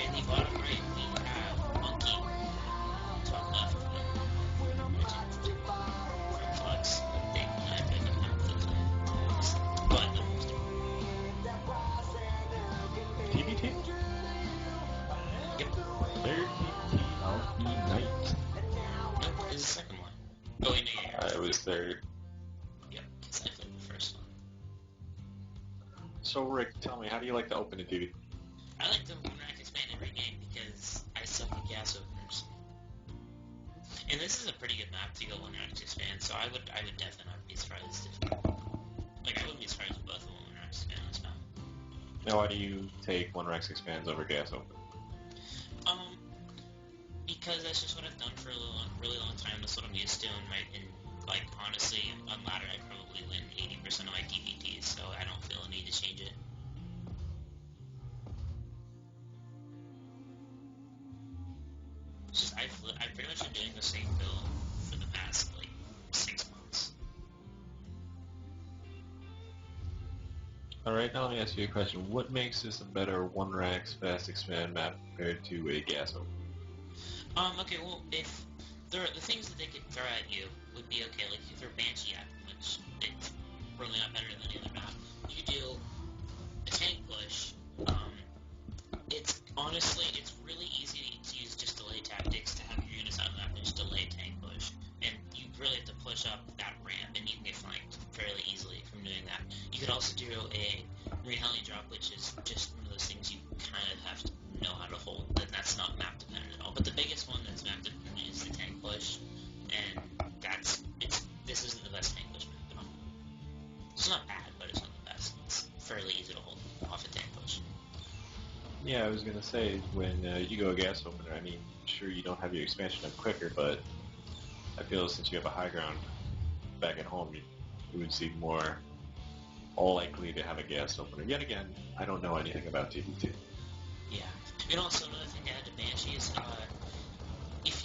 in the bottom right, we have Monkey. Top left, Team Flux, a big epic map for the but the most TBT? yep. Third TBT of the night. Nope, it's the second one. Oh wait, no, yeah, It was third. yep, because I played the first one. So Rick, tell me, how do you like to open a TBT? I like the one rack expand every game because I suck at gas openers. And this is a pretty good map to go one rack expand, so I would definitely not be surprised if I wouldn't be surprised if both of them one rack expand on this map. Now, why do you take one Rex expands over gas open? Because that's just what I've done for a really long time. That's what I'm used to, and like honestly, on ladder I probably win 80% of my TVTs, so I don't feel a need to change it. It's just I've pretty much been doing the same build for the past like 6 months. Alright, now let me ask you a question. What makes this a better one Rex fast expand map compared to a gas open? Okay, well, if the things that they could throw at you would be okay, like you throw Banshee at them, which it's really not better than any other map. You do a tank push. It's honestly, it's really easy to use just delay tactics to have your units out of the map and just delay a tank push. And you really have to push up that ramp, and you can get flanked fairly easily from doing that. You could also do a Marine Heli drop, which is just one of those things you kind of have to know how to hold, and that's not map dependent at all. But the biggest one that's map dependent is the tank push, and this isn't the best tank push map at all. It's not bad, but it's not the best. It's fairly easy to hold off a tank push. Yeah, I was gonna say, when you go a gas opener, I mean, sure you don't have your expansion up quicker, but I feel since you have a high ground back at home, you would seem more likely to have a gas opener. Yet again, I don't know anything about TBT. Yeah. And also another thing to add to Banshee is if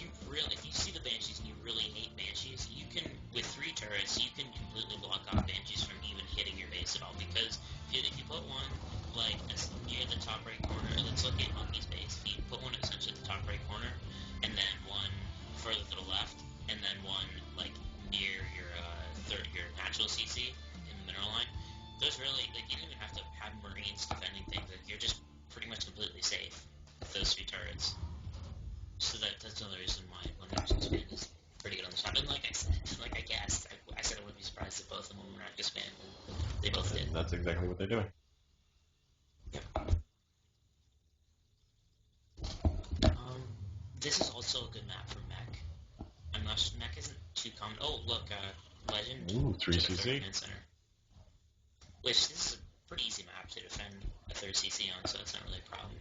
you see the Banshees and you really hate Banshees, you can, with 3 turrets, you can completely block off Banshees from even hitting your base at all. Because if you put one like near the top right corner, let's look at Monkey's base. If you put one essentially at the top right corner, and then one further to the left, and then one like near your natural CC in the mineral line, those really, like, you don't even have to have Marines defending things. Like, you're just pretty much completely safe with those 3 turrets. So that's another reason why one rack expand is pretty good on the shot. And like I said, like I guessed, I said I wouldn't be surprised if both of them one rack expand, and they both did. And that's exactly what they're doing. Yep. This is also a good map for mech. I'm not sure, mech isn't too common. Oh, look, Legend. Ooh, 3CC. Command Center. Which, this is a pretty easy map to defend a 3rd CC on, so that's not really a problem.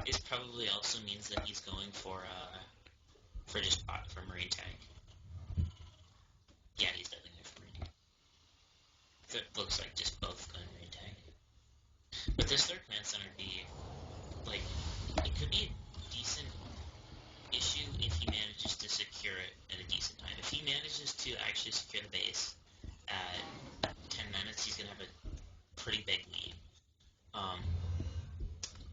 This probably also means that he's going for Marine Tank. Yeah, he's definitely going for Marine Tank. So it looks like just both going Marine Tank. But this 3rd Command Center it could be a decent issue if he manages to secure it at a decent time. If he manages to actually secure the base at 10 minutes, he's going to have a pretty big lead.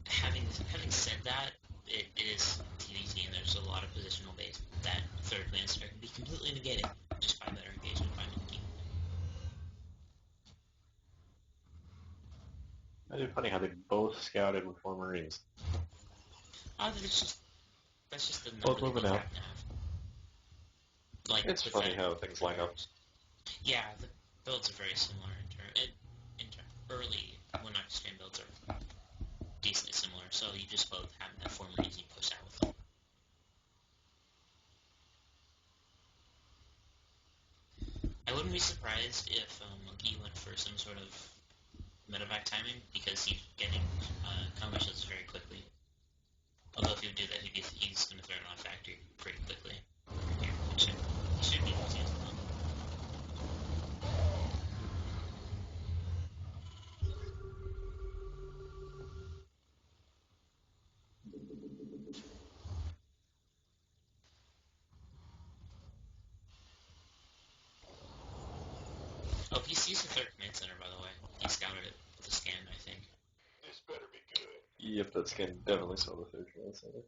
Having said that, it is TVT, and there's a lot of positional base that 3rd Command Center can be completely negated just by better engagement by Monkey. It's funny how they both scouted with 4 Marines. That's just the Both number that moving they out. happen to have. Like, It's funny how things line up. Yeah, the builds are very similar early when I expand builds are decently similar, so you just both have that 4 Marines you push out with them. I wouldn't be surprised if Monkey went for some sort of medevac timing, because he's getting combat shields very quickly. Although if he would do that, he's going to throw it on factory pretty quickly. Here, it should be easy as well. Oh, he sees the 3rd Command Center, by the way. He scouted it with a scan, I think. This better be good. Yep, that's can definitely sell the third command center.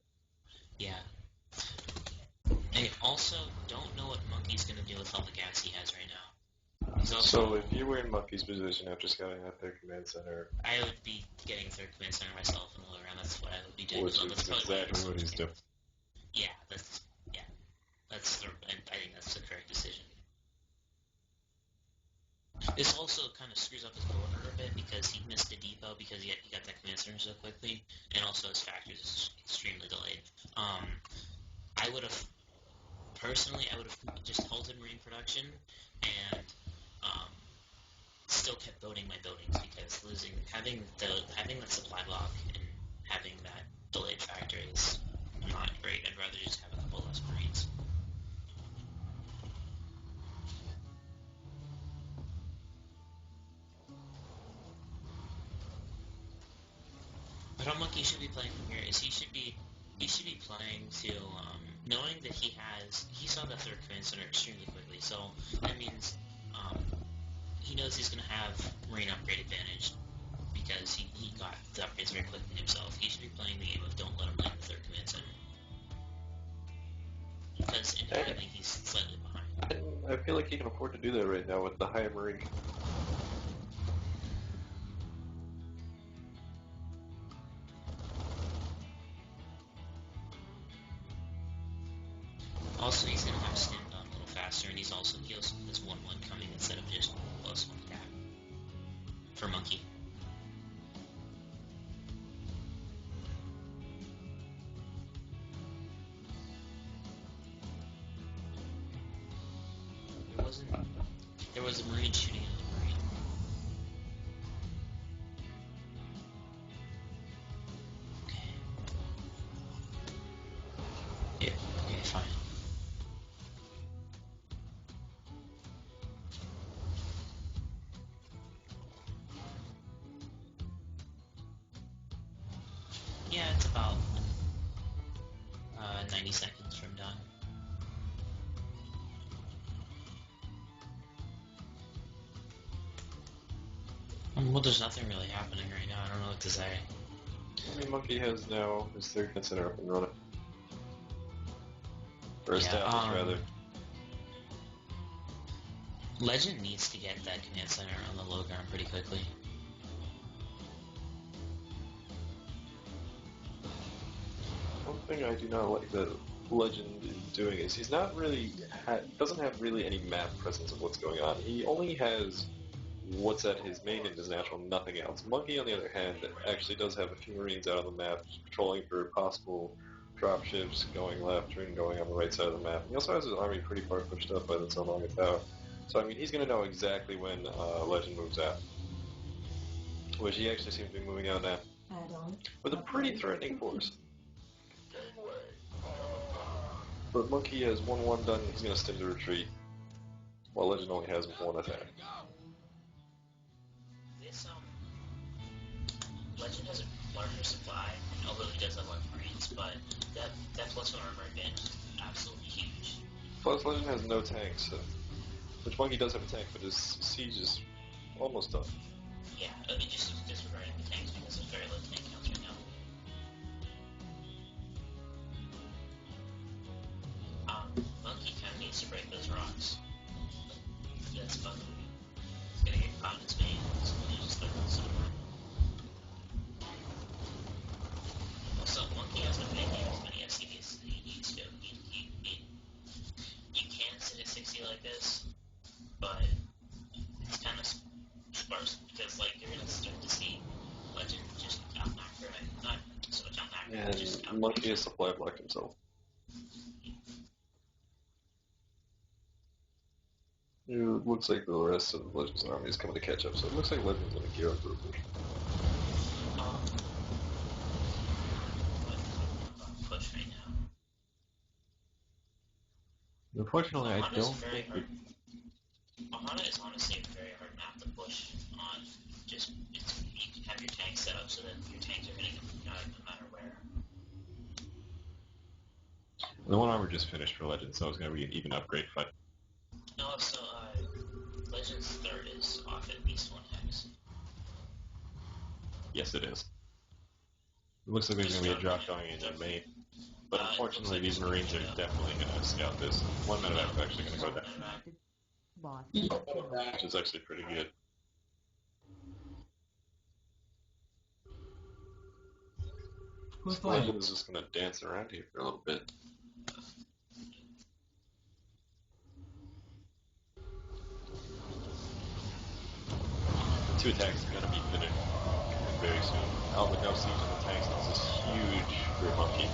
Yeah. I also don't know what Monkey's gonna do with all the gas he has right now. He's also, So if you were in Monkey's position after scouting that third command center, I would be getting a third command center myself in the low round. That's what I would be doing. which That's is probably why exactly what he's doing. Yeah, I think that's the correct decision. This also kind of screws up his board order a bit because he missed the depot because he got that command center so quickly, and also his factors is extremely delayed. I would have just halted marine production and still kept building my buildings because having that supply block and having that delayed factor is not great. I'd rather just have a couple less marines. But how Monkey should be playing from here is he should be playing to knowing that he saw that third command center extremely quickly, so that means he knows he's going to have marine upgrade advantage because he got the upgrades very quickly himself. He should be playing the game of don't let him land the third command center because inherently he's slightly behind. And I feel like he can afford to do that right now with the high marine. Also, he's going to have stim done a little faster, and he also has 1-1 coming instead of just +1 attack for Monkey. There was a marine shooting at a marine. Okay. Yeah. Okay. Fine. Yeah, it's about 90 seconds from done. Well, there's nothing really happening right now. I don't know what to say. I mean, Monkey has now his third command center up and running. Or Yeah, established, rather. Legend needs to get that command center on the low ground pretty quickly. One thing I do not like that Legend is doing is he's not really doesn't have really any map presence of what's going on. He only has what's at his main and his natural, nothing else. Monkey, on the other hand, actually does have a few marines out on the map patrolling for possible drop ships going left and going on the right side of the map. He also has his army pretty far pushed up by the so long about. So I mean, he's going to know exactly when Legend moves out, which he actually seems to be moving out now with a pretty threatening force. But Monkey has 1-1 done, he's going to stim the retreat, while Legend only has 1 attack. This Legend has a larger supply, although he does have a lot of marines, but that +1 armor advantage is absolutely huge. Plus Legend has no tanks, which Monkey does have a tank, but his siege is almost done. Yeah, I mean, just disregarding the tanks because there's very low tank counts right now. Monkey kind of needs to break those rocks. That's Monkey. He's gonna get caught in his vein, so he's just like this over. Also, Monkey hasn't making as many SCVs as he needs to. You can sit at 60 like this, but it's kind of sparse because, like, you're gonna start to see Legend just outnumber, not so much outnumber, but just And Monkey has supply blocked himself. It looks like the rest of Legend's army is coming to catch up, so it looks like Legend's going to gear up for a push. Push right now. Unfortunately, I don't think... Ohana is honestly a very hard map to push on. Just, you can have your tanks set up so that your tanks are hitting no matter where. The 1 armor just finished for Legend, so it's going to be an even upgrade fight. No, so, Legend's third is off at least 1 hex. Yes, it is. It looks like there's going to be a drop going in the main. But unfortunately, these Marines are definitely going to scout this. 1 minute after actually going to go down. Which is actually pretty good. Legend is just going to dance around here for a little bit. 2 attacks are going to be finished very soon. Oh, with no siege on the tanks, this is huge for a monkey.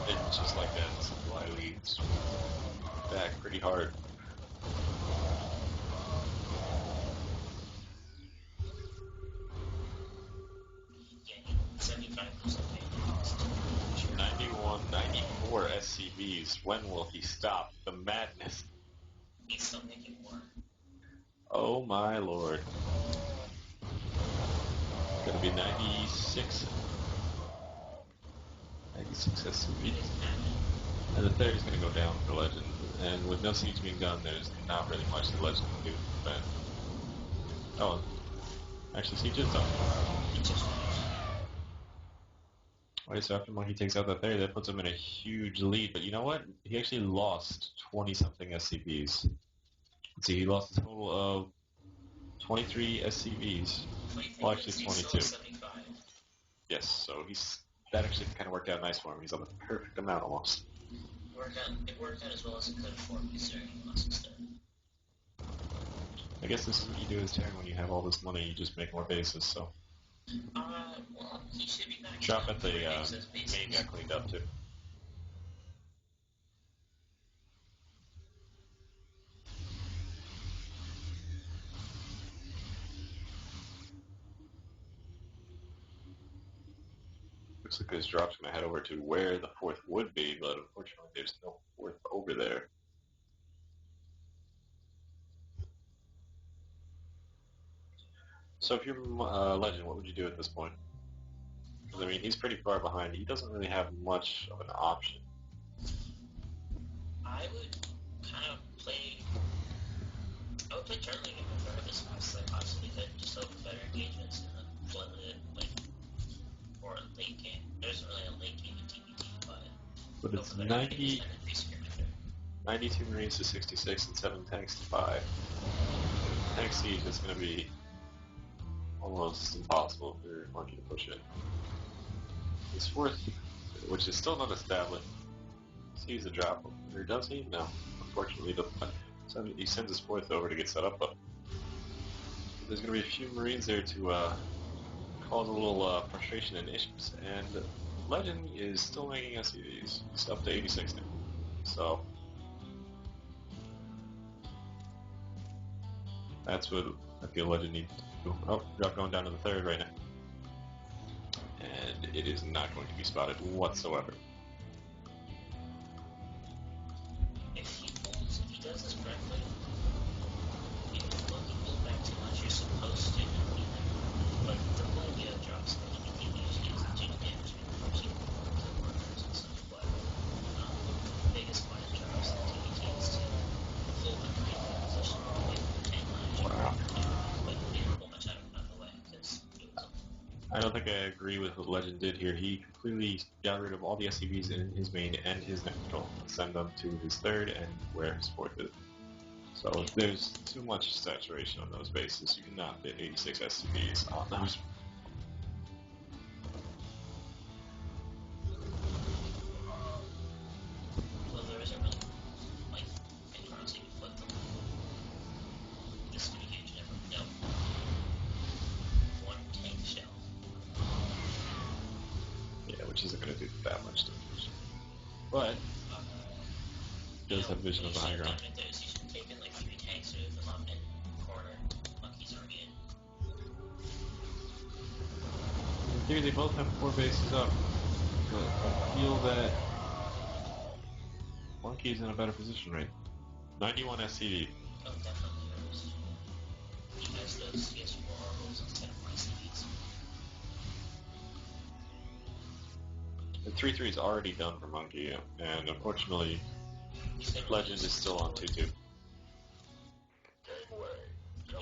And just like that, supply leads back pretty hard. Yeah, 75%. 91, 94 SCVs. When will he stop the madness? He's still making more. Oh my lord. Gonna be 96. 96 SCVs. And the third is gonna go down for Legend. And with no siege being done, there's not really much the Legend can do to defend. Oh, actually, siege is done. Alright, so after Monkey takes out the third, that puts him in a huge lead. But you know what? He actually lost 20-something SCVs. Let's see, he lost a total of 23 SCVs. Well, actually 22. Yes, so that actually kind of worked out nice for him. He's on the perfect amount almost. It worked out as well as it could for him considering he lost his third. I guess this is what you do as Terran when you have all this money, you just make more bases, so. Well, he should be back. Drop at the main got cleaned up too. Looks like this drop's going to head over to where the 4th would be, but unfortunately there's no 4th over there. So if you're Legend, what would you do at this point? Because, I mean, he's pretty far behind. He doesn't really have much of an option. I would kind of play... I would play turtling and prefer it as fast as I possibly could, just hope for better engagements in the flood, or late game. There isn't really a late game in TBT, but it's 92 Marines to 66 and 7 tanks to 5. Tank siege is going to be almost impossible for Monkey to push it. His 4th, which is still not established, sees a drop. Or does he? No. Unfortunately, he sends his 4th over to get set up, but there's going to be a few Marines there to cause a little frustration and issues. And Legend is still making SCVs. He's up to 86 now. So that's what I feel Legend needs to do. Oh, drop going down to the 3rd right now. And it is not going to be spotted whatsoever. If he does this correctly, if you pull back too much, you're supposed to but the point you have drops that you can usually isn't too damaging for kill workers and stuff, but the biggest point of drops in TBT is to pull the Marine position away from the tank line. Wow. But you didn't pull much out of the way, because it was I don't think I agree with what Legend did here. He completely got rid of all the SCVs in his main and his natural, and send them to his 3rd and where his 4th is. So if there's too much saturation on those bases, you cannot fit 86 SCVs on those. well, there isn't really, like, any chance you can flip them. This is going to be huge, never know. 1 tank shell. Yeah, which isn't going to do that much damage. But does have vision of the high ground. You should have taken like 3 tanks to move them up in the corner. Monkey's already in. In theory, they both have 4 bases up, but I feel that Monkey's in a better position right now. 91 SCV. Oh, definitely. He has those CS4 orbals instead of my CVs. The 3-3 is already done for Monkey, and unfortunately, Legend is still on 2-2.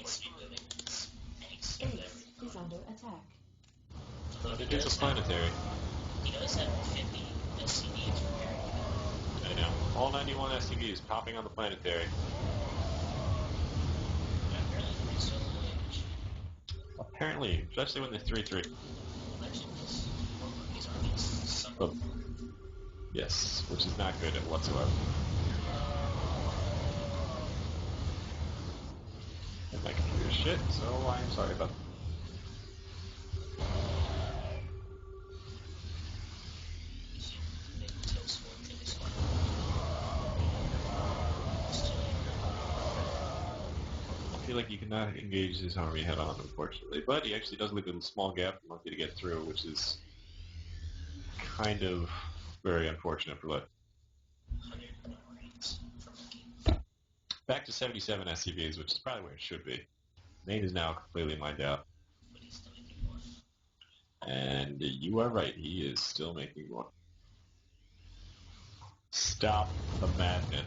needs to be moving. Thanks. Ace is under attack. Although It is a planetary. he does have 50 SCVs prepared. I know. All 91 SCVs popping on the planetary. Apparently they're still low damage. Apparently, especially when they're 3-3. Legend is one of these armies. Some Oh. Yes, which is not good whatsoever. And my computer's shit, so I'm sorry about that. I feel like you cannot engage his army head on, unfortunately. But he actually does leave a small gap for Monkey to get through, which is kind of very unfortunate for Lit. Back to 77 SCVs, which is probably where it should be. Main is now completely mined out. And you are right, he is still making one. Stop the madness.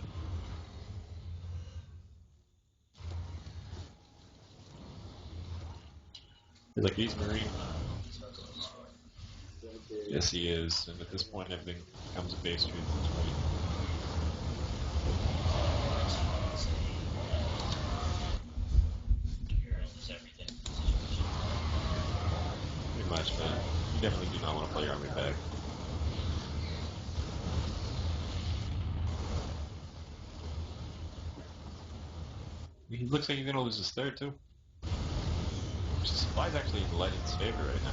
Like these Marine. Yes, he is. And at this point, everything becomes a base truth. Pretty much, but you definitely do not want to play your army back. He looks like he's going to lose his third, too. Which is supplies actually in Legend's favor right now.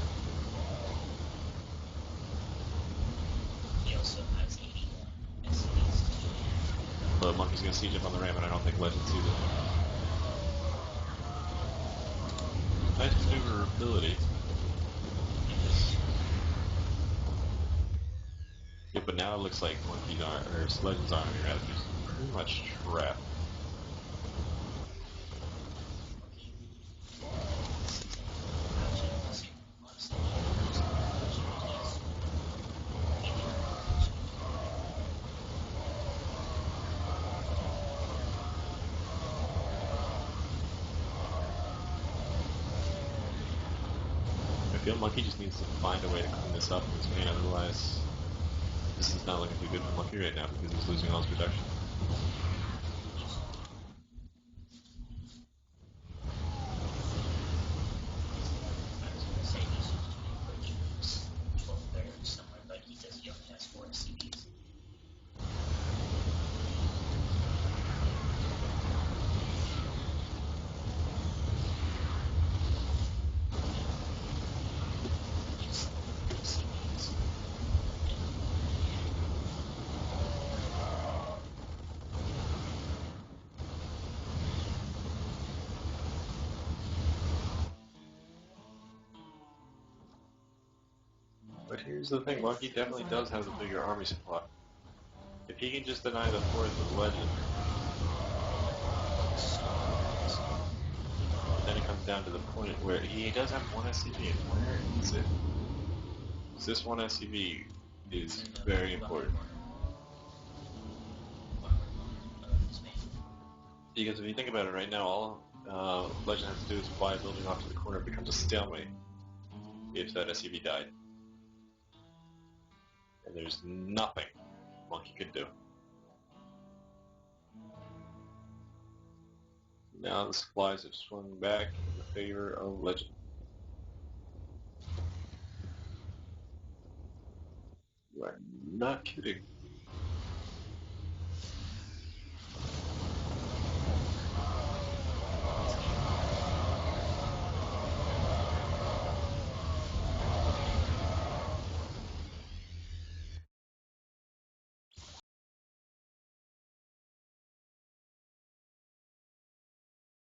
He also has 80 SCVs. But Monkey's going to siege up on the ramp, and I don't think Legend sees it. Nice maneuverability. Yeah, but now it looks like Monkey's army, or Legend's army, rather, is pretty much trapped. I feel Monkey just needs to find a way to clean this up in his main, otherwise this is not looking too good for Monkey right now because he's losing all his production. But here's the thing, Monkey definitely does have the bigger army supply. If he can just deny the fourth of Legend, but then it comes down to the point where he does have one SCV, and where is it? This one SCV is very important. Because if you think about it right now, all Legend has to do is fly a building off to the corner. It becomes a stalemate if that SCV died. And there's nothing Monkey could do. Now the supplies have swung back in the favor of Legend. You are not kidding.